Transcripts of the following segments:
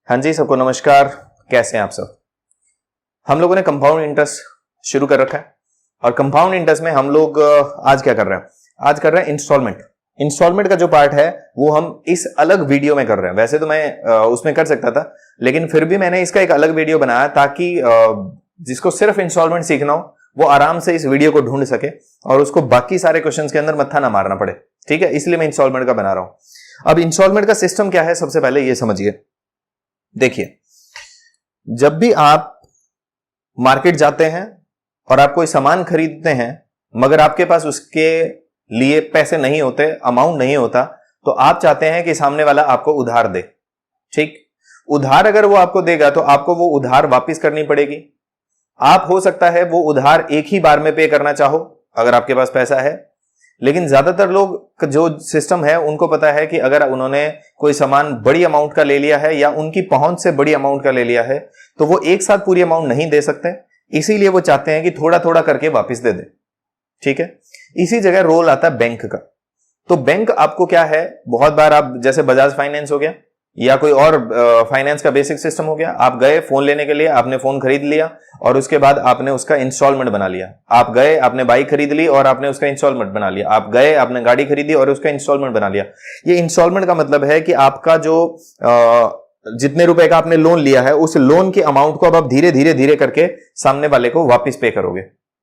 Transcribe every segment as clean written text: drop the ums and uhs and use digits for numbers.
हाँ जी, सबको नमस्कार। कैसे हैं आप सब? हम लोगों ने कंपाउंड इंटरेस्ट शुरू कर रखा है और कंपाउंड इंटरेस्ट में हम लोग आज क्या कर रहे हैं? आज कर रहे हैं इंस्टॉलमेंट। इंस्टॉलमेंट का जो पार्ट है वो हम इस अलग वीडियो में कर रहे हैं। वैसे तो मैं उसमें कर सकता था, लेकिन फिर भी मैंने इसका एक अलग वीडियो बनाया ताकि जिसको सिर्फ इंस्टॉलमेंट सीखना हो वो आराम से इस वीडियो को ढूंढ सके और उसको बाकी सारे क्वेश्चंस के अंदर मत्था ना मारना पड़े। ठीक है, इसलिए मैं इंस्टॉलमेंट का बना रहा हूं। अब इंस्टॉलमेंट का सिस्टम क्या है, सबसे पहले ये समझिए। देखिए, जब भी आप मार्केट जाते हैं और आप कोई सामान खरीदते हैं मगर आपके पास उसके लिए पैसे नहीं होते, अमाउंट नहीं होता, तो आप चाहते हैं कि सामने वाला आपको उधार दे। ठीक, उधार अगर वो आपको देगा तो आपको वो उधार वापस करनी पड़ेगी। आप हो सकता है वो उधार एक ही बार में पे करना चाहो अगर आपके पास पैसा है, लेकिन ज्यादातर लोग जो सिस्टम है उनको पता है कि अगर उन्होंने कोई सामान बड़ी अमाउंट का ले लिया है या उनकी पहुंच से बड़ी अमाउंट का ले लिया है तो वो एक साथ पूरी अमाउंट नहीं दे सकते, इसीलिए वो चाहते हैं कि थोड़ा थोड़ा करके वापस दे दे। ठीक है, इसी जगह रोल आता है बैंक का। तो बैंक आपको क्या है, बहुत बार आप जैसे बजाज फाइनेंस हो गया या कोई और फाइनेंस का बेसिक सिस्टम हो गया, आप गए फोन लेने के लिए, आपने फोन खरीद लिया और उसके बाद आपने उसका इंस्टॉलमेंट बना लिया। आप गए, आपने बाइक खरीद ली और आपने उसका इंस्टॉलमेंट बना लिया। आप गए, आपने गाड़ी खरीदी और उसका इंस्टॉलमेंट बना लिया। ये इंस्टॉलमेंट का मतलब है कि आपका जो जितने रुपए का आपने लोन लिया है उस लोन के अमाउंट को अब आप धीरे धीरे धीरे करके सामने वाले को वापिस पे करोगे।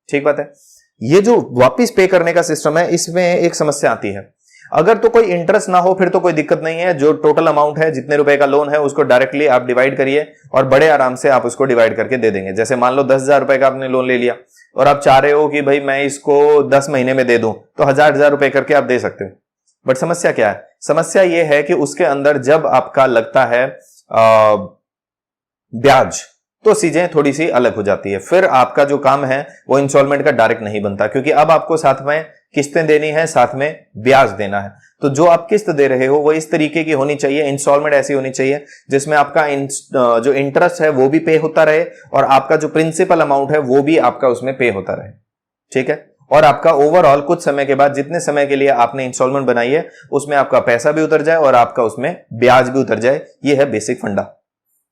ठीक बात है। ये जो वापिस पे करने का सिस्टम है इसमें एक समस्या आती है। अगर तो कोई इंटरेस्ट ना हो फिर तो कोई दिक्कत नहीं है, जो टोटल अमाउंट है, जितने रुपए का लोन है उसको डायरेक्टली आप डिवाइड करिए और बड़े आराम से आप उसको डिवाइड करके दे देंगे। जैसे मान लो 10,000 रुपए का आपने लोन ले लिया और आप चाह रहे हो कि भाई मैं इसको 10 महीने में दे दूं, तो 1,000 रुपए करके आप दे सकते हो। बट समस्या क्या है? समस्या यह है कि उसके अंदर जब आपका लगता है ब्याज, तो चीजें थोड़ी सी अलग हो जाती है। फिर आपका जो काम है वो इंस्टॉलमेंट का डायरेक्ट नहीं बनता, क्योंकि अब आपको साथ में किस्तें देनी है, साथ में ब्याज देना है। तो जो आप किस्त दे रहे हो वो इस तरीके की होनी चाहिए, इंस्टॉलमेंट ऐसी होनी चाहिए जिसमें आपका जो इंटरेस्ट है वो भी पे होता रहे और आपका जो प्रिंसिपल अमाउंट है वो भी आपका उसमें पे होता रहे। ठीक है, और आपका ओवरऑल कुछ समय के बाद, जितने समय के लिए आपने इंस्टॉलमेंट बनाई है, उसमें आपका पैसा भी उतर जाए और आपका उसमें ब्याज भी उतर जाए। ये है बेसिक फंडा।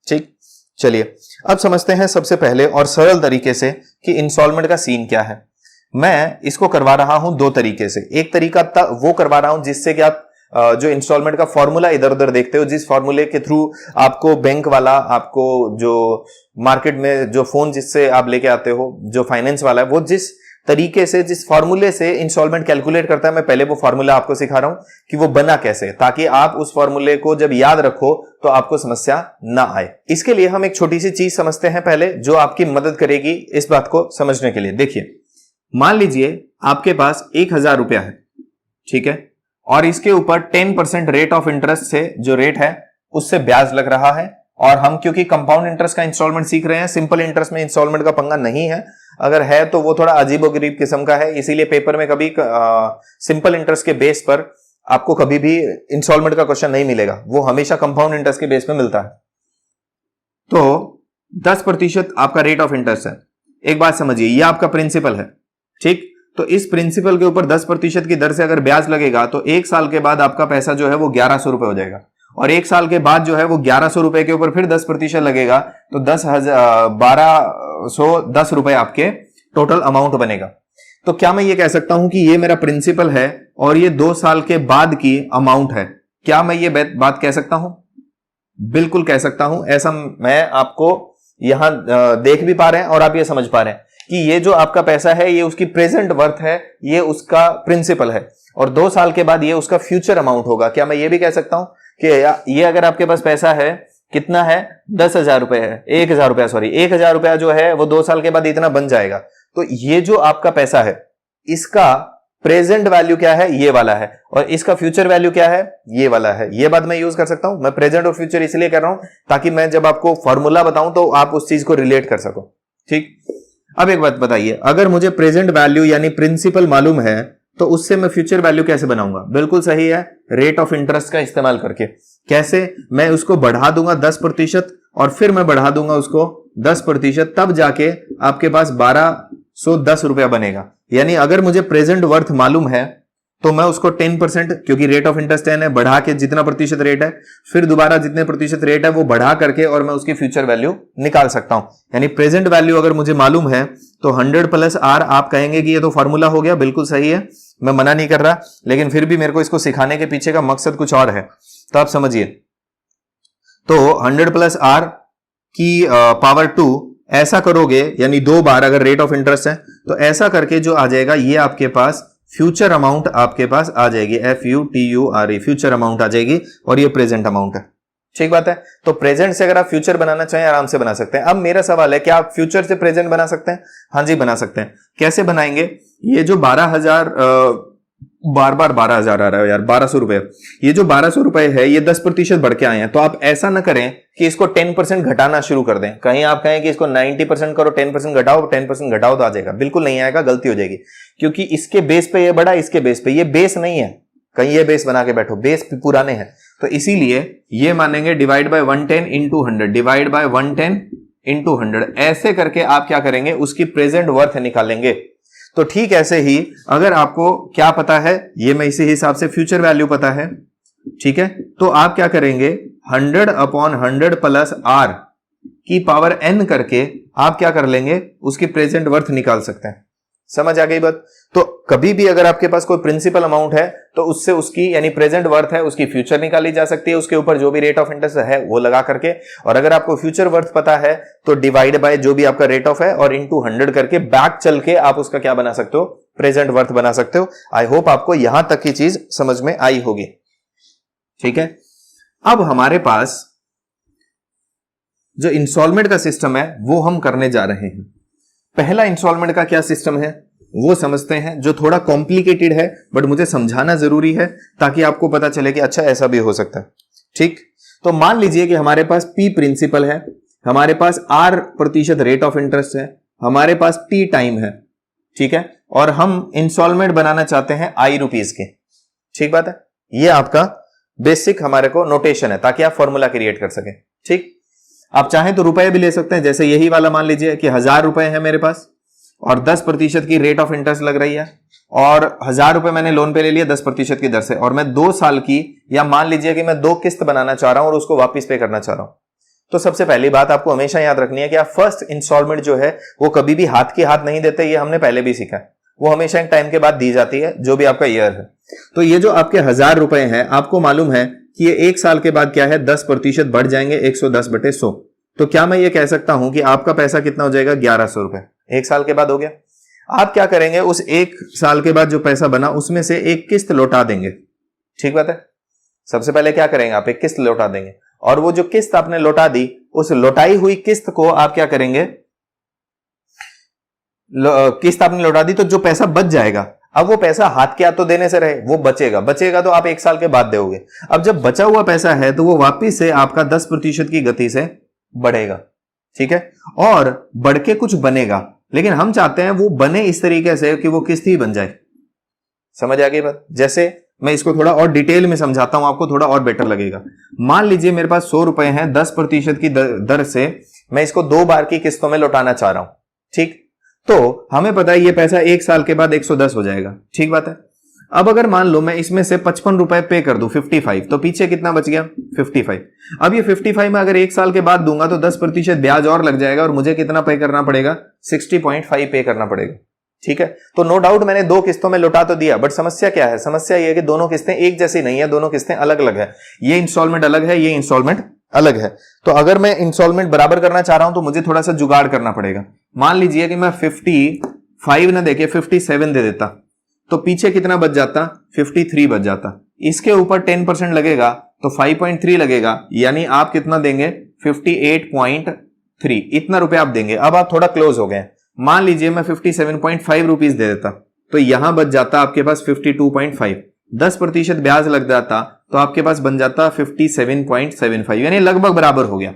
ठीक, चलिए अब समझते हैं सबसे पहले और सरल तरीके से कि इंस्टॉलमेंट का सीन क्या है। मैं इसको करवा रहा हूं दो तरीके से। एक तरीका वो करवा रहा हूं जिससे कि आप जो इंस्टॉलमेंट का फॉर्मूला इधर उधर देखते हो, जिस फॉर्मूले के थ्रू आपको बैंक वाला, आपको जो मार्केट में जो फोन जिससे आप लेके आते हो, जो फाइनेंस वाला है, वो जिस तरीके से, जिस फॉर्मूले से इंस्टॉलमेंट कैलकुलेट करता है, मैं पहले वो फॉर्मूला आपको सिखा रहा हूं कि वो बना कैसे, ताकि आप उस फॉर्मूले को जब याद रखो तो आपको समस्या ना आए। इसके लिए हम एक छोटी सी चीज समझते हैं पहले, जो आपकी मदद करेगी इस बात को समझने के लिए। देखिए, मान लीजिए आपके पास 1,000 रुपया है, ठीक है, और इसके ऊपर 10% रेट ऑफ इंटरेस्ट से जो रेट है उससे ब्याज लग रहा है। और हम क्योंकि कंपाउंड इंटरेस्ट का इंस्टॉलमेंट सीख रहे हैं, सिंपल इंटरेस्ट में इंस्टॉलमेंट का पंगा नहीं है, अगर है तो वो थोड़ा अजीबोगरीब किस्म का है, इसीलिए पेपर में कभी सिंपल इंटरेस्ट के बेस पर आपको कभी भी इंस्टॉलमेंट का क्वेश्चन नहीं मिलेगा, वो हमेशा कंपाउंड इंटरेस्ट के बेस पे मिलता है। तो 10% आपका रेट ऑफ इंटरेस्ट है। एक बात समझिए, ये आपका प्रिंसिपल है। ठीक, तो इस प्रिंसिपल के ऊपर 10% की दर से अगर ब्याज लगेगा तो एक साल के बाद आपका पैसा जो है वो 1,100 रुपए हो जाएगा, और एक साल के बाद जो है वो 1,100 रुपए के ऊपर फिर 10% लगेगा तो 1,210 रुपए आपके टोटल अमाउंट बनेगा। तो क्या मैं ये कह सकता हूं कि ये मेरा प्रिंसिपल है और ये 2 साल के बाद की अमाउंट है? क्या मैं ये बात कह सकता हूं? बिल्कुल कह सकता हूं। ऐसा मैं आपको यहां देख भी पा रहे हैं और आप ये समझ पा रहे हैं कि ये जो आपका पैसा है ये उसकी प्रेजेंट वर्थ है, ये उसका प्रिंसिपल है, और 2 साल के बाद ये उसका फ्यूचर अमाउंट होगा। क्या मैं ये भी कह सकता हूं कि ये अगर आपके पास पैसा है, कितना है, 10,000 रुपए है, 1,000 रुपया, सॉरी 1,000 रुपया जो है वो 2 साल के बाद इतना बन जाएगा। तो ये जो आपका पैसा है इसका प्रेजेंट वैल्यू क्या है, ये वाला है, और इसका फ्यूचर वैल्यू क्या है, ये वाला है। ये बात मैं यूज कर सकता हूं। मैं प्रेजेंट और फ्यूचर इसलिए कर रहा हूं ताकि मैं जब आपको फॉर्मूला बताऊं तो आप उस चीज को रिलेट कर सको। ठीक, अब एक बात बताइए, अगर मुझे प्रेजेंट वैल्यू यानी प्रिंसिपल मालूम है तो उससे मैं फ्यूचर वैल्यू कैसे बनाऊंगा? बिल्कुल सही है, रेट ऑफ इंटरेस्ट का इस्तेमाल करके। कैसे? मैं उसको बढ़ा दूंगा 10% और फिर मैं बढ़ा दूंगा उसको 10%, तब जाके आपके पास 1,210 रुपया बनेगा। यानी अगर मुझे प्रेजेंट वर्थ मालूम है तो मैं उसको 10%, क्योंकि रेट ऑफ इंटरेस्ट 10 है, बढ़ा के जितना प्रतिशत रेट है, फिर दोबारा जितने प्रतिशत रेट है वो बढ़ा करके और मैं उसकी फ्यूचर वैल्यू निकाल सकता हूं। यानी प्रेजेंट वैल्यू अगर मुझे मालूम है तो 100 प्लस आर, आप कहेंगे कि ये तो फॉर्मूला हो गया, बिल्कुल सही है, मैं मना नहीं कर रहा, लेकिन फिर भी मेरे को इसको सिखाने के पीछे का मकसद कुछ और है, तो आप समझिए। तो 100 प्लस आर की पावर 2 ऐसा करोगे, यानी 2 बार अगर रेट ऑफ इंटरेस्ट है तो ऐसा करके जो आ जाएगा ये आपके पास फ्यूचर अमाउंट आपके पास आ जाएगी, FUTURE, फ्यूचर अमाउंट आ जाएगी, और ये प्रेजेंट अमाउंट है। ठीक बात है। तो प्रेजेंट से अगर आप फ्यूचर बनाना चाहें आराम से बना सकते हैं। अब मेरा सवाल है, क्या आप फ्यूचर से प्रेजेंट बना सकते हैं? हाँ जी, बना सकते हैं। कैसे बनाएंगे? ये जो 12,000 बार 12,000 आ रहा है यार, 1,200 रुपए, ये जो 1,200 रुपए है ये 10% बढ़ के आए हैं। तो आप ऐसा ना करें कि इसको 10% घटाना शुरू कर दें। कहीं आप कहें कि इसको 90% करो, 10% घटाओ, 10% घटाओ तो आ जाएगा, बिल्कुल नहीं आएगा, गलती हो जाएगी। क्योंकि इसके बेस पे ये बढ़ा, इसके बेस पे, ये बेस नहीं है, कहीं ये बेस बना के बैठो, बेस पुराने हैं। तो इसीलिए ये मानेंगे divide by 110 into 100, divide by 110 into 100, ऐसे करके आप क्या करेंगे, उसकी प्रेजेंट वर्थ निकालेंगे। तो ठीक ऐसे ही अगर आपको क्या पता है, ये मैं इसी हिसाब से फ्यूचर वैल्यू पता है, ठीक है, तो आप क्या करेंगे, 100 अपॉन 100 प्लस आर की पावर n करके आप क्या कर लेंगे, उसकी प्रेजेंट वर्थ निकाल सकते हैं। समझ आ गई बात? तो कभी भी अगर आपके पास कोई प्रिंसिपल अमाउंट है तो उससे उसकी यानी प्रेजेंट वर्थ है उसकी फ्यूचर निकाली जा सकती है, उसके ऊपर जो भी रेट ऑफ इंटरेस्ट है वो लगा करके, और अगर आपको फ्यूचर वर्थ पता है तो डिवाइड बाय जो भी आपका रेट ऑफ है और इनटू 100 करके बैक चल के आप उसका क्या बना सकते हो, प्रेजेंट वर्थ बना सकते हो। आई होप आपको यहां तक की चीज समझ में आई होगी। ठीक है, अब हमारे पास जो इंस्टॉलमेंट का सिस्टम है वो हम करने जा रहे हैं। पहला इंस्टॉलमेंट का क्या सिस्टम है वो समझते हैं, जो थोड़ा कॉम्प्लिकेटेड है बट मुझे समझाना जरूरी है ताकि आपको पता चले कि अच्छा ऐसा भी हो सकता है। ठीक, तो मान लीजिए कि हमारे पास P प्रिंसिपल है, हमारे पास R% रेट ऑफ इंटरेस्ट है, हमारे पास T टाइम है, ठीक है, और हम इंस्टॉलमेंट बनाना चाहते हैं I रुपीस के। ठीक बात है, ये आपका बेसिक हमारे को नोटेशन है ताकि आप फॉर्मूला क्रिएट कर सके। ठीक, आप चाहें तो रुपए भी ले सकते हैं, जैसे यही वाला मान लीजिए कि 1,000 रुपए है मेरे पास और 10% की रेट ऑफ इंटरेस्ट लग रही है, और 1,000 रुपए मैंने लोन पे ले लिया 10% की दर से, और मैं 2 साल की, या मान लीजिए कि मैं 2 किस्त बनाना चाह रहा हूं और उसको वापस पे करना चाह रहा हूं। तो सबसे पहली बात आपको हमेशा याद रखनी है कि आप फर्स्ट इंस्टॉलमेंट जो है वो कभी भी हाथ के हाथ नहीं देते, ये हमने पहले भी सीखा है, वो हमेशा एक टाइम के बाद दी जाती है, जो भी आपका ईयर है। तो ये जो आपके 1,000 रुपए हैं, आपको मालूम है कि ये 1 साल के बाद क्या है, 10% बढ़ जाएंगे, 110/100। तो क्या मैं ये कह सकता हूं कि आपका पैसा कितना हो जाएगा, 1,100 रुपए 1 साल के बाद हो गया। आप क्या करेंगे, उस 1 साल के बाद जो पैसा बना उसमें से एक किस्त लौटा देंगे। ठीक बात है, सबसे पहले क्या करेंगे, आप एक किस्त लौटा देंगे, और वो जो किस्त आपने लौटा दी, उस लौटाई हुई किस्त को आप क्या करेंगे, किस्त आपने लौटा दी तो जो पैसा बच जाएगा, अब वो पैसा हाथ के हाथ तो देने से रहे, वो बचेगा तो आप 1 साल के बाद दोगे। अब जब बचा हुआ पैसा है तो वो वापिस से आपका 10% की गति से बढ़ेगा। ठीक है, और बढ़ के कुछ बनेगा, लेकिन हम चाहते हैं वो बने इस तरीके से कि वो किस्त ही बन जाए। समझ आ गई बात? जैसे मैं इसको थोड़ा और डिटेल में समझाता हूं, आपको थोड़ा और बेटर लगेगा। मान लीजिए मेरे पास 100 रुपए हैं, 10% की दर से मैं इसको 2 बार की किस्तों में लौटाना चाह रहा हूं। ठीक, तो हमें पता है ये पैसा 1 साल के बाद 110 हो जाएगा। ठीक बात है। अब अगर मान लो मैं इसमें से 55 रुपए पे कर दूं, 55, तो पीछे कितना बच गया, 55। अब ये 55 में अगर 1 साल के बाद दूंगा तो 10% ब्याज और लग जाएगा, और मुझे कितना पे करना पड़ेगा, 60.5 पे करना पड़ेगा। ठीक है, तो नो डाउट मैंने 2 किस्तों में लौटा तो दिया, बट समस्या क्या है, समस्या ये है कि दोनों किस्तें एक जैसी नहीं है, दोनों किस्तें अलग अलग है। ये इंस्टॉलमेंट अलग है, ये इंस्टॉलमेंट अलग है। तो अगर मैं इंस्टॉलमेंट बराबर करना चाह रहा हूं तो मुझे थोड़ा सा जुगाड़ करना पड़ेगा। मान लीजिए कि मैं 55 ना देके 57 दे देता, तो पीछे कितना बच जाता, 53 बच जाता। इसके ऊपर 10% लगेगा तो 5.3 लगेगा, यानी आप कितना देंगे, 58.3, इतना रुपए आप देंगे। अब आप थोड़ा क्लोज हो गए। मान लीजिए मैं 57.5 रुपीज दे देता, तो यहां बच जाता आपके पास 52.5, 10% ब्याज लग जाता तो आपके पास बन जाता 57.75, यानी लगभग बराबर हो गया।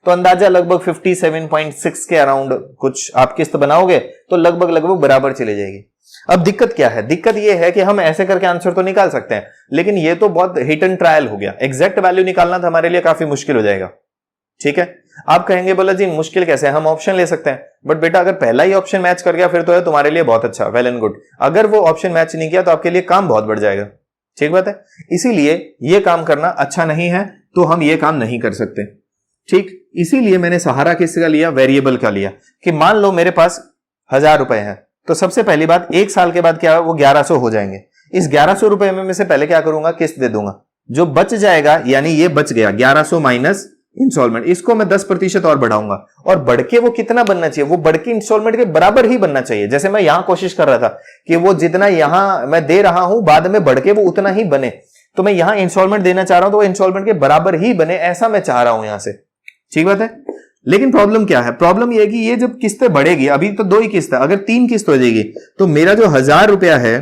तो अंदाजा लगभग 57.6 के अराउंड कुछ आप किस्त बनाओगे तो लगभग बराबर चली जाएगी। अब दिक्कत क्या है, दिक्कत यह है कि हम ऐसे करके आंसर तो निकाल सकते हैं, लेकिन ये तो बहुत हिट एंड ट्रायल हो गया। एग्जैक्ट वैल्यू निकालना तो हमारे लिए काफी मुश्किल हो जाएगा। ठीक है। आप कहेंगे बोला जी मुश्किल कैसे है, हम ऑप्शन ले सकते हैं, बट बेटा अगर पहला ही ऑप्शन मैच कर गया फिर तो है तुम्हारे लिए बहुत अच्छा, वेल एंड गुड। अगर वो ऑप्शन मैच नहीं किया तो आपके लिए काम बहुत बढ़ जाएगा, ठीक बात है। इसीलिए ये काम करना अच्छा नहीं है, तो हम ये काम नहीं कर सकते, ठीक। इसीलिए मैंने सहारा किसका लिया, वेरिएबल का लिया, कि मान लो मेरे पास 1000 रुपए है, तो सबसे पहली बात 1 साल के बाद क्या है, वो 1100 हो जाएंगे। इस 1100 रुपए में से पहले क्या करूंगा, किस्त दे दूंगा। जो बच जाएगा, यानी ये बच गया 1100 माइनस इंस्टॉलमेंट, इसको मैं 10% और बढ़ाऊंगा, और बढ़ के वो कितना बनना चाहिए, वो बढ़ के इंस्टॉलमेंट के बराबर ही बनना चाहिए। जैसे मैं यहां कोशिश कर रहा था कि वो जितना यहां मैं दे रहा हूं बाद में बढ़ के वो उतना ही बने, तो मैं यहां इंस्टॉलमेंट देना चाह रहा हूं तो वो इंस्टॉलमेंट के बराबर ही बने, ऐसा मैं चाह रहा हूं यहां से, ठीक बात है। लेकिन प्रॉब्लम क्या है, प्रॉब्लम यह है कि ये जब किस्तें बढ़ेगी, अभी तो 2 ही किस्त है, अगर 3 किस्त हो जाएगी तो मेरा जो 1000 रुपया है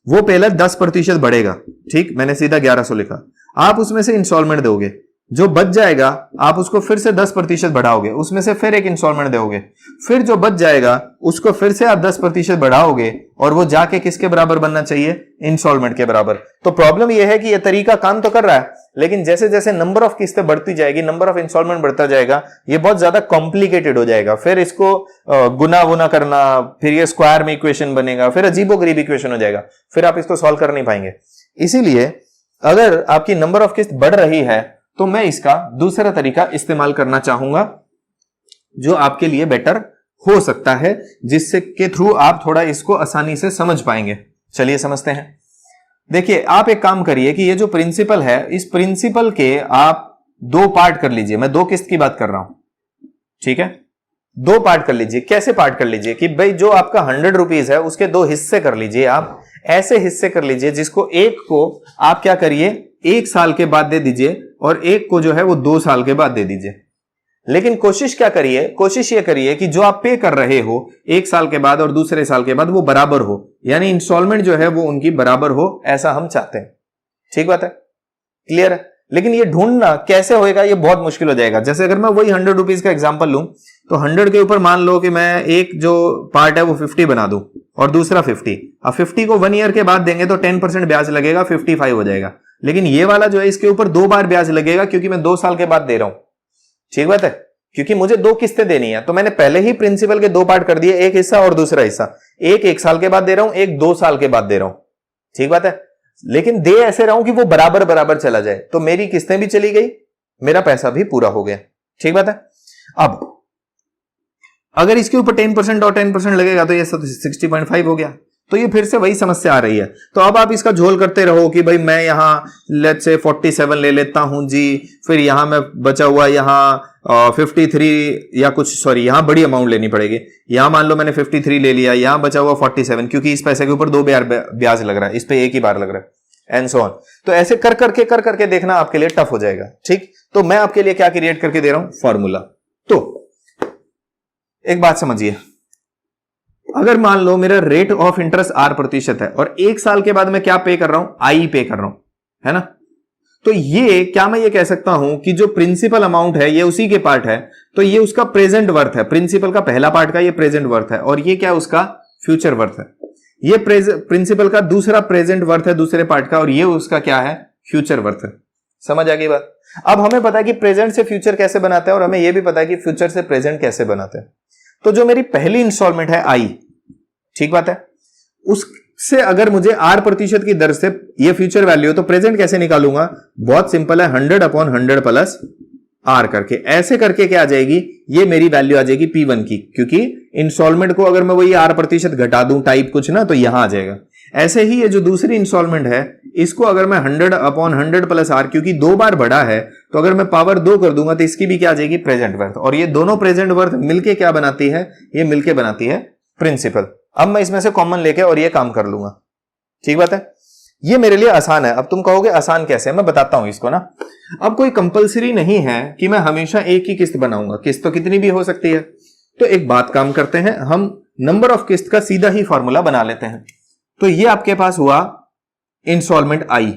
वो पहले 10% बढ़ेगा, ठीक। मैंने सीधा 1100 लिखा, आप उसमें से इंस्टॉलमेंट दोगे, जो बच जाएगा आप उसको फिर से 10% बढ़ाओगे, उसमें से फिर एक इंस्टॉलमेंट दोगे, फिर जो बच जाएगा उसको फिर से आप 10% बढ़ाओगे, और वो जाके किसके बराबर बनना चाहिए, इंस्टॉलमेंट के बराबर। तो प्रॉब्लम यह है कि यह तरीका काम तो कर रहा है, लेकिन जैसे जैसे नंबर ऑफ किस्तें बढ़ती जाएगी, नंबर ऑफ इंस्टॉलमेंट बढ़ता जाएगा, ये बहुत ज्यादा कॉम्प्लिकेटेड हो जाएगा। फिर इसको गुना वुना करना, फिर ये स्क्वायर में इक्वेशन बनेगा, फिर अजीबोगरीब इक्वेशन हो जाएगा, फिर आप इसको सॉल्व कर नहीं पाएंगे। इसीलिए अगर आपकी नंबर ऑफ किस्त बढ़ रही है तो मैं इसका दूसरा तरीका इस्तेमाल करना चाहूंगा, जो आपके लिए बेटर हो सकता है, जिससे के थ्रू आप थोड़ा इसको आसानी से समझ पाएंगे। चलिए समझते हैं। देखिए, आप एक काम करिए कि ये जो प्रिंसिपल है, इस प्रिंसिपल के आप 2 पार्ट कर लीजिए। मैं 2 किस्त की बात कर रहा हूं, ठीक है। 2 पार्ट कर लीजिए। कैसे पार्ट कर लीजिए कि भाई जो आपका 100 रुपीज है उसके 2 हिस्से कर लीजिए। आप ऐसे हिस्से कर लीजिए जिसको एक को आप क्या करिए, 1 साल के बाद दे दीजिए, और एक को जो है वो 2 साल के बाद दे दीजिए। लेकिन कोशिश क्या करिए, कोशिश ये करिए कि जो आप पे कर रहे हो 1 साल के बाद और दूसरे साल के बाद वो बराबर हो, यानी इंस्टॉलमेंट जो है वो उनकी बराबर हो, ऐसा हम चाहते हैं, ठीक बात है, क्लियर है। लेकिन ये ढूंढना कैसे होएगा, ये बहुत मुश्किल हो जाएगा। जैसे अगर मैं वही 100 रुपीज का एग्जांपल लूं, तो 100 के ऊपर मान लो कि मैं एक जो पार्ट है वो 50 बना दूं और दूसरा 50। अब 50 को 1 ईयर के बाद देंगे तो 10% ब्याज लगेगा, 55 हो जाएगा। लेकिन ये वाला जो है इसके ऊपर 2 बार ब्याज लगेगा, क्योंकि मैं 2 साल के बाद दे रहा हूं, ठीक बात है, क्योंकि मुझे 2 किस्तें देनी है। तो मैंने पहले ही प्रिंसिपल के 2 पार्ट कर दिए, एक हिस्सा और दूसरा हिस्सा। एक 1 साल के बाद दे रहा हूं, एक 2 साल के बाद दे रहा हूं, ठीक बात है। लेकिन दे ऐसे रहा हूं कि वो बराबर बराबर चला जाए, तो मेरी किस्तें भी चली गई, मेरा पैसा भी पूरा हो गया, ठीक बात है। अब अगर इसके ऊपर 10% और 10% लगेगा तो ये 60.5 हो गया। तो ये फिर से वही समस्या आ रही है। तो अब आप इसका झोल करते रहो कि भाई मैं यहां लेट्स से 47 ले लेता हूं जी, फिर यहां मैं बचा हुआ यहां 53 या कुछ, सॉरी यहां बड़ी अमाउंट लेनी पड़ेगी। यहां मान लो मैंने 53 ले लिया, यहां बचा हुआ 47, क्योंकि इस पैसे के ऊपर 2 बार ब्याज लग रहा है, इस पे एक ही बार लग रहा है, एंड सो ऑन। तो ऐसे कर करके देखना आपके लिए टफ हो जाएगा, ठीक। तो मैं आपके लिए क्या क्रिएट करके दे रहा हूं, फॉर्मूला। तो एक बात समझिए, अगर मान लो मेरा रेट ऑफ इंटरेस्ट 8% है और 1 साल के बाद मैं क्या पे कर रहा हूं, आई पे कर रहा हूं, है ना। तो ये क्या मैं ये कह सकता हूं कि जो प्रिंसिपल अमाउंट है ये उसी के पार्ट है, तो ये उसका प्रेजेंट वर्थ है। प्रिंसिपल का पहला पार्ट का ये प्रेजेंट वर्थ है, और ये क्या उसका फ्यूचर वर्थ है। ये प्रिंसिपल का दूसरा प्रेजेंट वर्थ है दूसरे पार्ट का, और ये उसका क्या है, फ्यूचर वर्थ है। समझ आ गई बात। अब हमें पता है कि प्रेजेंट से फ्यूचर कैसे बनाते हैं, और हमें यह भी पता है कि फ्यूचर से प्रेजेंट कैसे बनाते हैं। तो जो मेरी पहली इंस्टॉलमेंट है आई, ठीक बात है, उससे अगर मुझे 8% की दर से ये फ्यूचर वैल्यू, तो प्रेजेंट कैसे निकालूंगा, बहुत सिंपल है, 100/100 प्लस आर करके। ऐसे करके क्या आ जाएगी, ये मेरी वैल्यू आ जाएगी P1 की, क्योंकि इंस्टॉलमेंट को अगर मैं वही 8% घटा दूं टाइप कुछ ना, तो यहां आ जाएगा। ऐसे ही ये जो दूसरी इंस्टॉलमेंट है, इसको अगर मैं 100/100 प्लस आर, क्योंकि 2 बार बढ़ा है, तो अगर मैं पावर 2 कर दूंगा तो इसकी भी क्या आ जाएगी, प्रेजेंट वर्थ। और ये दोनों प्रेजेंट वर्थ मिलके क्या बनाती है, ये मिलके बनाती है प्रिंसिपल। अब मैं इसमें से कॉमन लेके और ये काम कर लूंगा, ठीक बात है। ये मेरे लिए आसान है। अब तुम कहोगे आसान कैसे है, मैं बताता हूं इसको ना। अब कोई कंपलसरी नहीं है कि मैं हमेशा एक ही किस्त बनाऊंगा, किस्त तो कितनी भी हो सकती है। तो एक बात काम करते हैं, हम नंबर ऑफ किस्त का सीधा ही फॉर्मूला बना लेते हैं। तो ये आपके पास हुआ इंस्टॉलमेंट आई,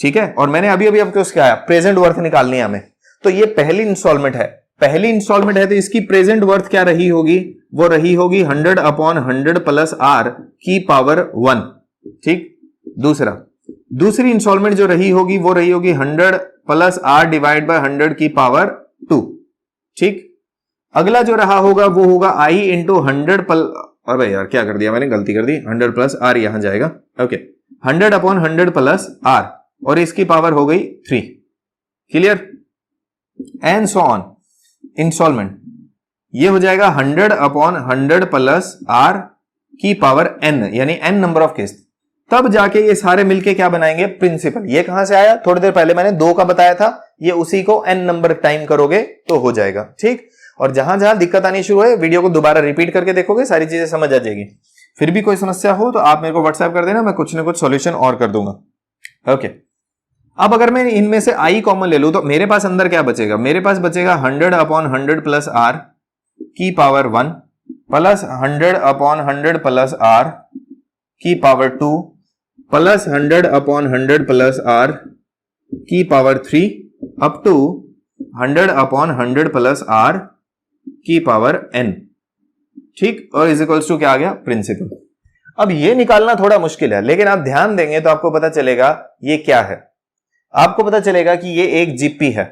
ठीक है, और मैंने अभी आपको क्या आया, प्रेजेंट वर्थ निकालनी है हमें। तो ये पहली इंस्टॉलमेंट है, पहली इंस्टॉलमेंट है, तो इसकी प्रेजेंट वर्थ क्या रही होगी, वो रही होगी 100/100 प्लस आर की पावर 1, ठीक। दूसरी इंस्टॉलमेंट जो रही होगी वो रही होगी 100 प्लस आर डिवाइड बाय 100 की पावर 2। ठीक, अगला जो रहा होगा वो होगा i इंटू 100 अरे यार क्या कर दिया मैंने, गलती कर दी, 100 प्लस r यहां जाएगा। ओके, 100 अपॉन 100 प्लस r और इसकी पावर हो गई 3। Clear, and so on. Installment ये हो जाएगा 100 अपॉन 100 प्लस r की पावर n, यानी n नंबर ऑफ किस्त। तब जाके ये सारे मिलके क्या बनाएंगे, प्रिंसिपल। ये कहां से आया, थोड़ी देर पहले मैंने 2 का बताया था, ये उसी को n नंबर टाइम करोगे तो हो जाएगा। ठीक, और जहां जहां दिक्कत आनी शुरू है वीडियो को दोबारा रिपीट करके देखोगे, सारी चीजें समझ आ जाएगी। फिर भी कोई समस्या हो तो आप मेरे को व्हाट्सएप कर देना, मैं कुछ ना कुछ सॉल्यूशन और कर दूंगा। ओके, अब अगर मैं इनमें से i कॉमन ले लूं तो मेरे पास अंदर क्या बचेगा, मेरे पास बचेगा 100 अपॉन 100 प्लस r की power 1 plus 100 upon 100 plus r की power 2 plus 100 upon 100 plus r की power 3 up to 100 upon 100 plus r की पावर n। ठीक, और इज इक्वल्स टू क्या आ गया, प्रिंसिपल। अब ये निकालना थोड़ा मुश्किल है, लेकिन आप ध्यान देंगे तो आपको पता चलेगा ये क्या है। आपको पता चलेगा कि ये एक जीपी है।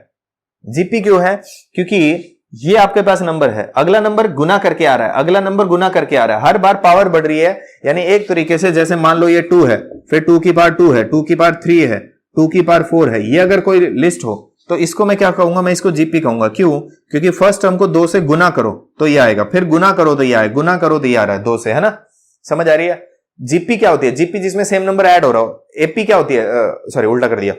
जीपी क्यों है, क्योंकि ये आपके पास नंबर है, अगला नंबर गुना करके आ रहा है, अगला नंबर गुना करके आ रहा है, हर बार पावर बढ़ रही है। यानी एक तरीके से जैसे मान लो ये 2 है, फिर 2 की पावर 2 है, 2 की पावर 3 है, 2 की पावर 4 है, ये अगर कोई लिस्ट हो तो इसको मैं क्या कहूंगा, मैं इसको जीपी कहूंगा। क्यों, क्योंकि फर्स्ट टर्म को 2 से गुना करो तो ये आएगा, फिर गुना करो तो ये आएगा, गुना करो तो ये आ रहा है 2 से, है ना। समझ आ रही है। जीपी क्या होती है, जीपी जिसमें सेम नंबर ऐड हो रहा हो। एपी क्या होती है, सॉरी उल्टा कर दिया,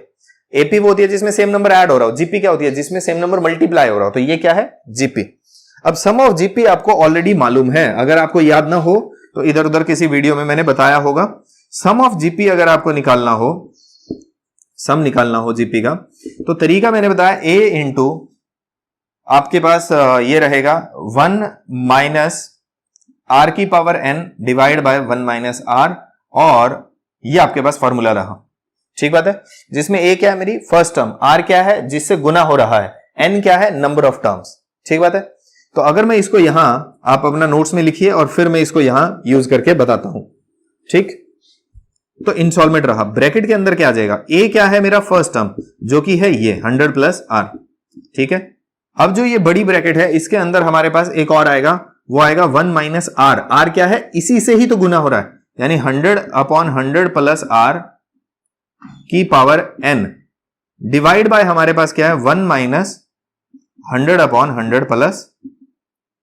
एपी वो होती है जिसमें सेम नंबर ऐड हो रहा हो, जीपी क्या होती है जिसमें सेम नंबर मल्टीप्लाई हो रहा हो। तो ये क्या है, जीपी। अब सम ऑफ जीपी आपको ऑलरेडी मालूम है, अगर आपको याद ना हो तो इधर उधर किसी वीडियो में मैंने बताया होगा। सम ऑफ जीपी अगर आपको निकालना हो, सम निकालना हो जीपी का, तो तरीका मैंने बताया a इंटू आपके पास ये रहेगा 1 माइनस r की power n divide by 1 minus r, और ये आपके पास फॉर्मूला रहा। ठीक बात है, जिसमें a क्या है मेरी फर्स्ट टर्म, r क्या है जिससे गुना हो रहा है, n क्या है नंबर ऑफ टर्म्स। ठीक बात है। तो अगर मैं इसको यहां, आप अपना नोट्स में लिखिए और फिर मैं इसको यहां यूज करके बताता हूं। ठीक, तो इंस्टॉलमेंट रहा, ब्रैकेट के अंदर क्या आ जाएगा, a क्या है मेरा फर्स्ट टर्म जो कि है ये 100 प्लस r। ठीक है, अब जो ये बड़ी ब्रैकेट है इसके अंदर हमारे पास एक और आएगा, वो आएगा 1 माइनस r। r क्या है, इसी से ही तो गुना हो रहा है, यानी 100 अपॉन 100 प्लस r की पावर n डिवाइड बाय हमारे पास क्या है 1 माइनस 100 अपॉन 100 प्लस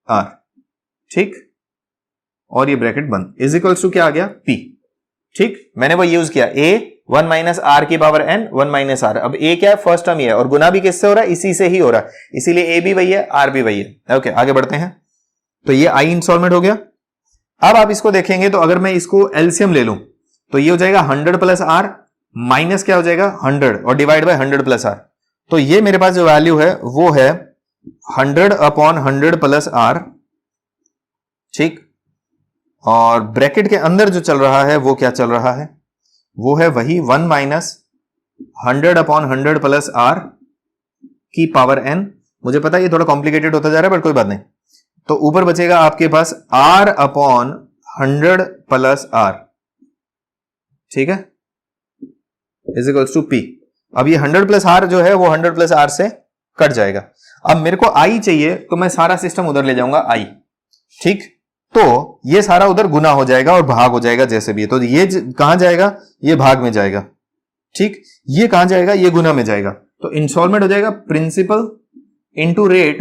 r। ठीक, और ये ब्रैकेट बंद, इज इक्वल्स टू क्या आ गया, p। ठीक, मैंने वो यूज किया, a 1 माइनस r की पावर n 1 माइनस r। अब a क्या है, फर्स्ट टर्म ही है, और गुना भी किससे हो रहा है, इसी से ही हो रहा है, इसीलिए a भी वही है r भी वही है। ओके, आगे बढ़ते हैं। तो ये i इंस्टॉलमेंट हो गया। अब आप इसको देखेंगे तो अगर मैं इसको एलसीएम ले लूं तो ये हो जाएगा 100 प्लस r माइनस क्या हो जाएगा 100 और डिवाइड बाय 100 प्लस r। तो ये मेरे पास जो वैल्यू है वो है 100 अपॉन 100 प्लस r। ठीक, और ब्रैकेट के अंदर जो चल रहा है वो क्या चल रहा है, वो है वही 1 माइनस 100 अपॉन 100 प्लस r की पावर n। मुझे पता है ये थोड़ा कॉम्प्लिकेटेड होता जा रहा है, बट कोई बात नहीं। तो ऊपर बचेगा आपके पास r अपॉन 100 प्लस r। ठीक है, इज इक्वल्स टू p। अब ये 100 प्लस r जो है वो 100 प्लस r से कट जाएगा। अब मेरे को i चाहिए तो मैं सारा सिस्टम उधर ले जाऊंगा i। ठीक, तो ये सारा उधर गुना हो जाएगा और भाग हो जाएगा जैसे भी है। तो ये कहां जाएगा, ये भाग में जाएगा। ठीक, ये कहां जाएगा, ये गुना में जाएगा। तो इंस्टॉलमेंट हो जाएगा principal into rate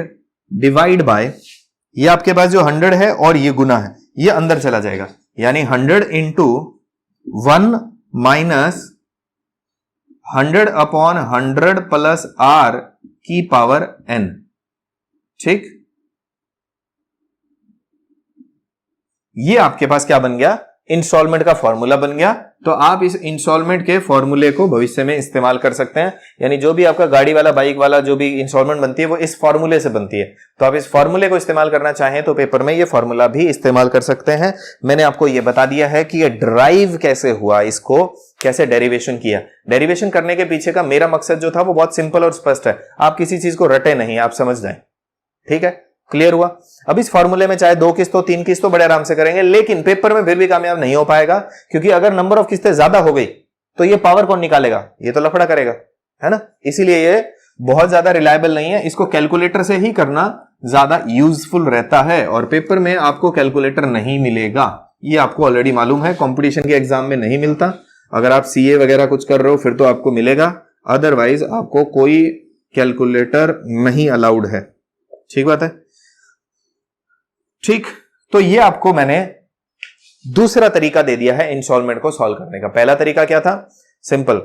divide by, ये आपके पास जो 100 है और ये गुना है, ये अंदर चला जाएगा, यानी 100 into 1 minus 100 upon 100 plus r की पावर n। ठीक, ये आपके पास क्या बन गया, इंस्टॉलमेंट का फॉर्मूला बन गया। तो आप इस इंस्टॉलमेंट के फॉर्मूले को भविष्य में इस्तेमाल कर सकते हैं, यानी जो भी आपका गाड़ी वाला, बाइक वाला जो भी इंस्टॉलमेंट बनती है वो इस फॉर्मूले से बनती है। तो आप इस फॉर्मूले को इस्तेमाल करना चाहें तो पेपर में ये फॉर्मूला भी इस्तेमाल कर सकते हैं। मैंने आपको ये बता दिया है कि ये ड्राइव कैसे हुआ, इसको कैसे डेरिवेशन किया। डेरिवेशन करने के पीछे का मेरा मकसद जो था वो बहुत सिंपल और स्पष्ट है, आप किसी चीज को रटे नहीं, आप समझ जाएं। ठीक है, क्लियर हुआ। अब इस फॉर्मूले में चाहे 2 किस्त हो 3 किस्त हो बड़े आराम से करेंगे, लेकिन पेपर में फिर भी कामयाब नहीं हो पाएगा, क्योंकि अगर नंबर ऑफ किस्तें ज्यादा हो गई तो ये पावर कौन निकालेगा, ये तो लफड़ा करेगा, है ना। इसीलिए ये बहुत ज्यादा रिलायबल नहीं है, इसको कैलकुलेटर से ही करना ज्यादा यूजफुल रहता है और पेपर में आपको कैलकुलेटर नहीं मिलेगा, ये आपको ऑलरेडी मालूम है, कंपटीशन के एग्जाम में नहीं मिलता। अगर आप सीए वगैरह कुछ कर रहे हो फिर तो आपको मिलेगा, अदरवाइज आपको कोई कैलकुलेटर नहीं अलाउड है। ठीक बात है, ठीक। तो ये आपको मैंने दूसरा तरीका दे दिया है इंस्टॉलमेंट को सॉल्व करने का। पहला तरीका क्या था, सिंपल,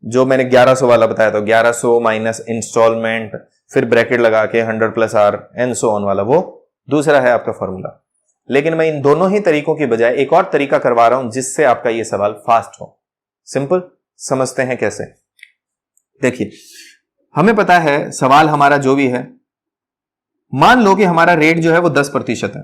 जो मैंने 1100 वाला बताया था, 1100 माइनस इंस्टॉलमेंट, फिर ब्रैकेट लगा के 100 plus R and so on वाला, वो दूसरा है आपका फॉर्मूला। लेकिन मैं इन दोनों ही तरीकों की बजाय एक और तरीका करवा रहा हूं जिससे आपका ये सवाल फास्ट हो। सिंपल, समझते हैं कैसे। देखिए, हमें पता है सवाल हमारा जो भी है, मान लो कि हमारा रेट जो है वो 10% है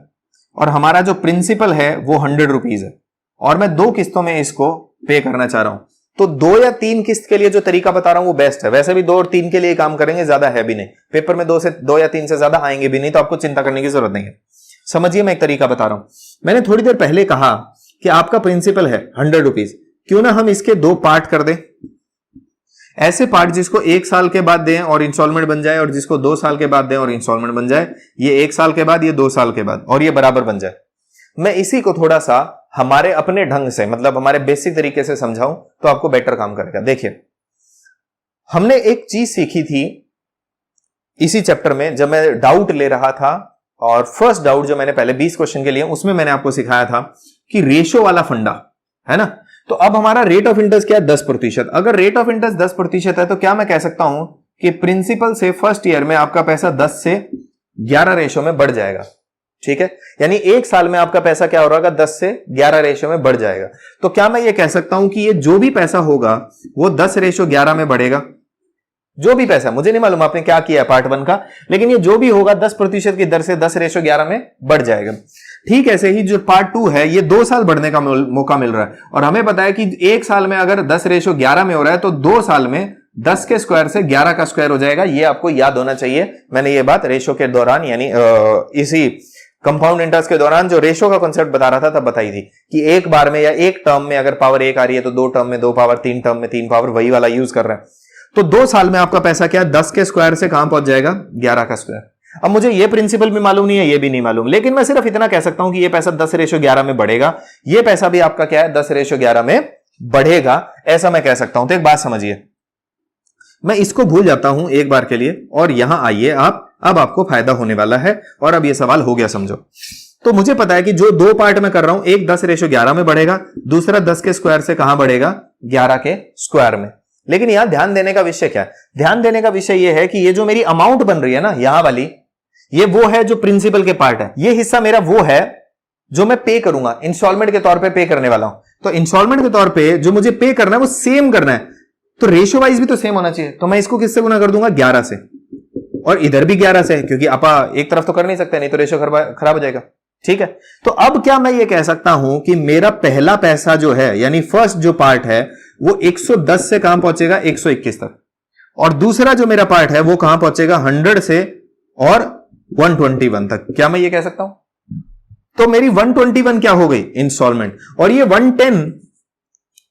और हमारा जो प्रिंसिपल है वो 100 रुपीज है और मैं 2 किस्तों में इसको पे करना चाह रहा हूं, तो 2 या 3 किस्त के लिए जो तरीका बता रहा हूं वो बेस्ट है। वैसे भी 2 और 3 के लिए काम करेंगे, ज्यादा है भी नहीं, पेपर में 2 या 3 से ज्यादा आएंगे भी नहीं, तो आपको चिंता करने की जरूरत नहीं है। समझिए, मैं एक तरीका बता रहा हूं। मैंने थोड़ी देर पहले कहा कि आपका प्रिंसिपल है 100 रुपीज, क्यों ना हम इसके 2 पार्ट कर दें, ऐसे पार्ट जिसको 1 साल के बाद दें और इंस्टॉलमेंट बन जाए, और जिसको 2 साल के बाद दें और इंस्टॉलमेंट बन जाए, ये 1 साल के बाद, ये 2 साल के बाद, और ये बराबर बन जाए। मैं इसी को थोड़ा सा हमारे अपने ढंग से, मतलब हमारे बेसिक तरीके से समझाऊं तो आपको बेटर काम करेगा। देखिए, हमने एक चीज सीखी थी इसी चैप्टर में जब मैं डाउट ले रहा था, और फर्स्ट डाउट जो मैंने पहले 20 क्वेश्चन के लिए, उसमें मैंने आपको सिखाया था कि रेशो वाला फंडा है ना। तो अब हमारा रेट ऑफ इंटरेस्ट क्या है, 10%। अगर रेट ऑफ इंटरेस्ट 10% है तो क्या मैं कह सकता हूं कि प्रिंसिपल से फर्स्ट ईयर में आपका पैसा 10 से 11 रेशो में बढ़ जाएगा। ठीक है, यानी 1 साल में आपका पैसा क्या हो रहा है, 10 से 11 रेशो में बढ़ जाएगा। तो क्या मैं ये कह सकता हूं कि ये जो भी पैसा होगा वो 10:11 में बढ़ेगा? जो भी पैसा, मुझे नहीं मालूम आपने क्या किया पार्ट 1 का, लेकिन ये जो भी होगा 10% की दर से 10:11 में बढ़ जाएगा। ठीक ऐसे ही जो पार्ट 2 है, ये 2 साल बढ़ने का मौका मिल रहा है, और हमें पता है कि 1 साल में अगर 10:11 में हो रहा है तो 2 साल में 10 के स्क्वायर से 11 का स्क्वायर हो जाएगा। ये आपको याद होना चाहिए। मैंने ये बात रेशो के दौरान, यानी इसी कंपाउंड इंटरेस्ट के दौरान जो रेशो का कॉन्सेप्ट बता रहा था तब बताई थी कि एक बार में या एक टर्म में अगर पावर 1 आ रही है तो 2 टर्म में 2 पावर, 3 टर्म में 3 पावर, वही वाला यूज कर रहे हैं। तो 2 साल में आपका पैसा क्या है, 10 के स्क्वायर से कहां पहुंच जाएगा, 11 का स्क्वायर। अब मुझे ये प्रिंसिपल भी मालूम नहीं है, ये भी नहीं मालूम, लेकिन मैं सिर्फ इतना कह सकता हूं कि ये पैसा 10:11 में बढ़ेगा, ये पैसा भी आपका क्या है, 10:11 में बढ़ेगा, ऐसा मैं कह सकता हूं। तो एक बात समझिए, मैं इसको भूल जाता हूं एक बार के लिए, और यहां आइए आप, अब आपको फायदा होने वाला है, और अब ये सवाल हो गया समझो। तो मुझे पता है कि जो 2 पार्ट में कर रहा हूं, एक 10:11 में बढ़ेगा, दूसरा 10 के स्क्वायर से कहां बढ़ेगा, 11 के स्क्वायर में। लेकिन यहां ध्यान देने का विषय क्या है, ध्यान देने का विषय यह है कि ये जो मेरी अमाउंट बन रही है ना यहां वाली, ये वो है जो प्रिंसिपल के पार्ट है, ये हिस्सा मेरा वो है जो मैं पे करूंगा, इंस्टॉलमेंट के तौर पे पे करने वाला हूं। तो इंस्टॉलमेंट के तौर पे जो मुझे पे करना है वो सेम करना है, तो रेशियो वाइज भी तो सेम होना चाहिए। तो मैं इसको किससे गुना कर दूंगा, 11 से, और इधर भी 11 से, क्योंकि आपा एक तरफ तो कर नहीं सकते, नहीं तो रेशियो खराब हो जाएगा। ठीक है, तो अब क्या मैं ये कह सकता हूं कि मेरा पहला पैसा जो है, यानी फर्स्ट जो पार्ट है, वो 110 से कहां पहुंचेगा, 121 तक, और दूसरा जो मेरा पार्ट है वो कहां पहुंचेगा, 100 से और 121 तक। क्या मैं ये कह सकता हूं? तो मेरी 121 क्या हो गई, इंस्टॉलमेंट, और ये 110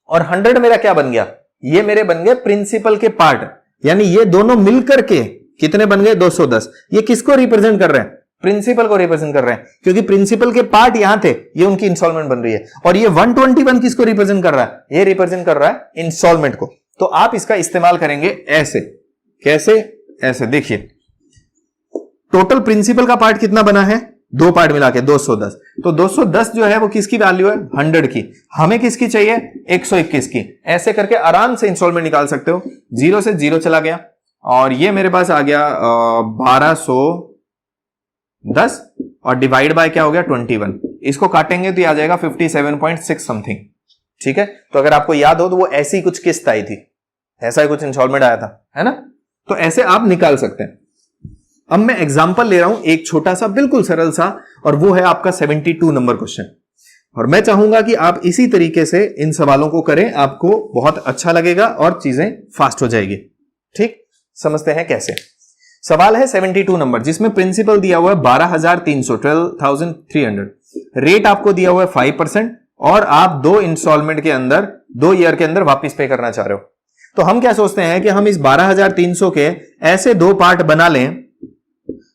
और 100 मेरा क्या बन गया, ये मेरे बन गए प्रिंसिपल के पार्ट, यानी ये दोनों मिलकर के कितने बन गए, 210। ये किसको रिप्रेजेंट कर रहे हैं, प्रिंसिपल को रिप्रेजेंट कर रहे हैं, क्योंकि प्रिंसिपल के पार्ट यहां थे, ये उनकी इंस्टॉलमेंट बन रही है। और ये 121 किसको रिप्रेजेंट कर रहा है, ये रिप्रेजेंट कर रहा है इंस्टॉलमेंट को। तो आप इसका इस्तेमाल करेंगे ऐसे, कैसे, ऐसे। देखिए, टोटल प्रिंसिपल का पार्ट कितना बना है, 2 पार्ट मिला के 210। तो 210 जो है वो किसकी वैल्यू है, 100 की। हमें किसकी चाहिए, 121 की। ऐसे करके आराम से इंस्टॉलमेंट निकाल सकते हो। 0 से 0 चला गया, और ये मेरे पास आ गया 1210, और डिवाइड बाय क्या हो गया, 21। इसको काटेंगे तो ये आ जाएगा 57.6 समथिंग। ठीक है, तो अगर आपको याद हो तो वो ऐसी कुछ किस्त आई थी, ऐसा ही कुछ इंस्टॉलमेंट आया था, है ना। तो ऐसे आप निकाल सकते हैं। अब मैं एग्जांपल ले रहा हूं एक छोटा सा, बिल्कुल सरल सा, और वो है आपका 72 नंबर क्वेश्चन। और मैं चाहूंगा कि आप इसी तरीके से इन सवालों को करें, आपको बहुत अच्छा लगेगा और चीजें फास्ट हो जाएगी। ठीक, समझते हैं कैसे। सवाल है 72 नंबर, जिसमें प्रिंसिपल दिया हुआ है 12,300, 12,300। रेट आपको दिया हुआ है 5%, और आप 2 इंस्टॉलमेंट के अंदर, 2 ईयर के अंदर वापिस पे करना चाह रहे हो। तो हम क्या सोचते हैं कि हम इस 12,300 के ऐसे दो पार्ट बना लें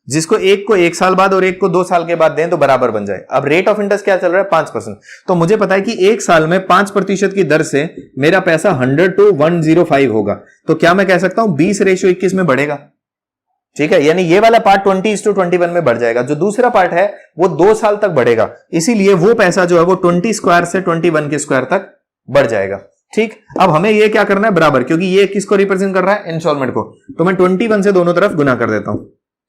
जिसको एक को 1 साल बाद और एक को 2 साल के बाद दें तो बराबर बन जाए। अब रेट ऑफ इंटरेस्ट क्या चल रहा है 5%, तो मुझे पता है कि 1 साल में 5% की दर से मेरा पैसा 100 to 105 होगा। तो क्या मैं कह सकता हूं 20:21 में बढ़ेगा, ठीक है, यानी ये वाला पार्ट 20:21 में बढ़ जाएगा। जो दूसरा पार्ट है वो 2 साल तक बढ़ेगा, इसीलिए वो पैसा जो है वो 20 स्क्वायर से 21 के स्क्वायर तक बढ़ जाएगा। ठीक, अब हमें ये क्या करना है बराबर, क्योंकि ये किसको रिप्रेजेंट कर रहा है इंस्टॉलमेंट को, तो मैं 21 से दोनों तरफ गुना कर देता हूं।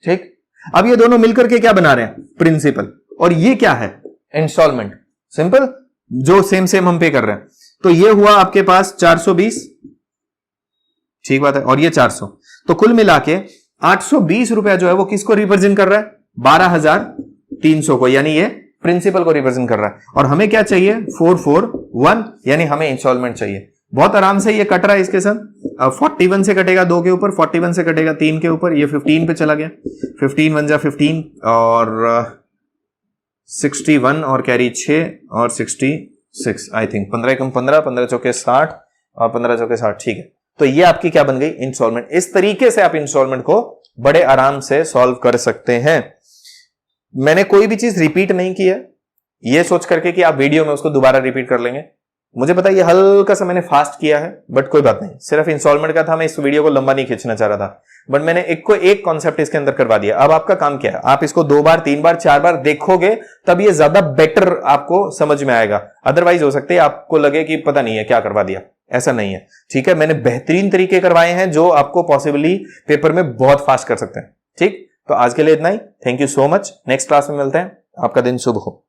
ठीक, अब ये दोनों मिलकर के क्या बना रहे हैं प्रिंसिपल, और ये क्या है इंस्टॉलमेंट, सिंपल, जो सेम हम पे कर रहे हैं। तो ये हुआ आपके पास 420, ठीक बात है, और ये 400, तो कुल मिला के 820 रुपया जो है वो किसको रिप्रेजेंट कर रहा है 12,300 को, यानी ये प्रिंसिपल को रिप्रेजेंट कर रहा है। और हमें क्या चाहिए 441, यानी हमें इंस्टॉलमेंट चाहिए। बहुत आराम से ये कट रहा है इसके साथ, 41 से कटेगा 2 के ऊपर, 41 से कटेगा 3 के ऊपर, ये 15 पे चला गया, 15 1 जा 15 और 61 और कैरी 6 और 66 आई थिंक, 15 कम 15, 15 चौके 60 और 15 चौके 60, ठीक है। तो ये आपकी क्या बन गई इंस्टॉलमेंट। इस तरीके से आप इंस्टॉलमेंट को बड़े आराम से सॉल्व कर सकते हैं। मैंने कोई भी चीज रिपीट नहीं की है ये सोच करके कि आप वीडियो में उसको दोबारा रिपीट कर लेंगे। मुझे पता है ये हल्का सा मैंने फास्ट किया है, बट कोई बात नहीं, सिर्फ इंस्टॉलमेंट का था, मैं इस वीडियो को लंबा नहीं खींचना चाह रहा था, बट मैंने एक कॉन्सेप्ट इसके अंदर करवा दिया। अब आपका काम क्या है, आप इसको 2 बार 3 बार 4 बार देखोगे तब ये ज्यादा बेटर आपको समझ में आएगा। अदरवाइज हो सकता है आपको लगे कि पता नहीं है क्या करवा दिया, ऐसा नहीं है। ठीक है, मैंने बेहतरीन तरीके करवाए हैं जो आपको पॉसिबली पेपर में बहुत फास्ट कर सकते हैं। ठीक, तो आज के लिए इतना ही। Thank you so much, next class में मिलते हैं। आपका दिन शुभ हो।